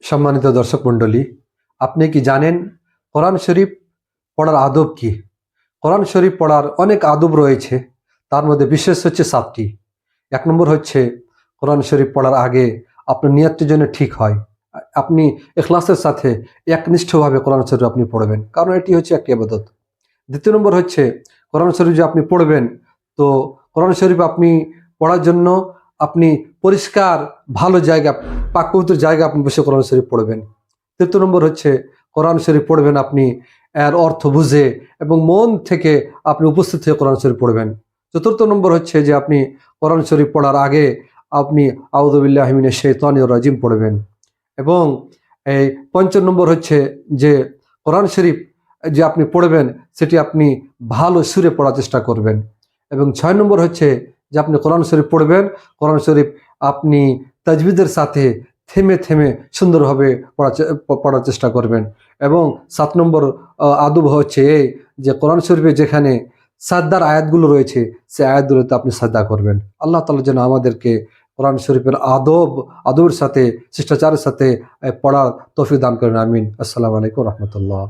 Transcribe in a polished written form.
সম্মানিত দর্শক মণ্ডলী, আপনি কি জানেন কোরআন শরীফ পড়ার আদব কি? কোরআন শরীফ পড়ার অনেক আদব রয়েছে, তার মধ্যে বিশেষ হচ্ছে 7টি। 1 নম্বর হচ্ছে কোরআন শরীফ পড়ার আগে আপনার নিয়তটি যেন ঠিক হয়। আপনি ইখলাসের সাথে একনিষ্ঠভাবে কোরআন শরীফ আপনি পড়বেন, কারণ এটি হচ্ছে একটি ইবাদত। 2 নম্বর হচ্ছে কোরআন শরীফ যে আপনি পড়বেন, তো কোরআন শরীফ আপনি পড়ার জন্য আপনি পরিষ্কার ভালো জায়গা, পাক পবিত্র জায়গা আপনি বসে কোরআন শরীফ পড়বেন। 3 নম্বর হচ্ছে কোরআন শরীফ পড়বেন আপনি এর অর্থ বুঝে এবং মন থেকে আপনি উপস্থিত হয়ে কোরআন শরীফ পড়বেন। 4 নম্বর হচ্ছে যে আপনি কোরআন শরীফ পড়ার আগে আপনি আউযু বিল্লাহি মিনাশ শাইতানির রাজিম পড়বেন। এবং এই 5 নম্বর হচ্ছে যে কোরআন শরীফ যে আপনি পড়বেন সেটি আপনি ভালো সুরে পড়ার চেষ্টা করবেন। এবং 6 নম্বর হচ্ছে যে আপনি কোরআন শরীফ পড়বেন, কোরআন শরীফ আপনি তাজবিদের সাথে থেমে থেমে সুন্দরভাবে পড়ার চেষ্টা করবেন। এবং 7 নম্বর আদব হচ্ছে এই যে কোরআন শরীফে যেখানে সাজদার আয়াতগুলো রয়েছে সেই আয়াতগুলোতে আপনি সাজদা করবেন। আল্লাহ তাআলা যেন আমাদেরকে কোরআন শরীফের আদবের সাথে শিষ্টাচারের সাথে পড়ার তৌফিক দান করেন। আমিন। আসসালামু আলাইকুম রহমতুল্লাহ।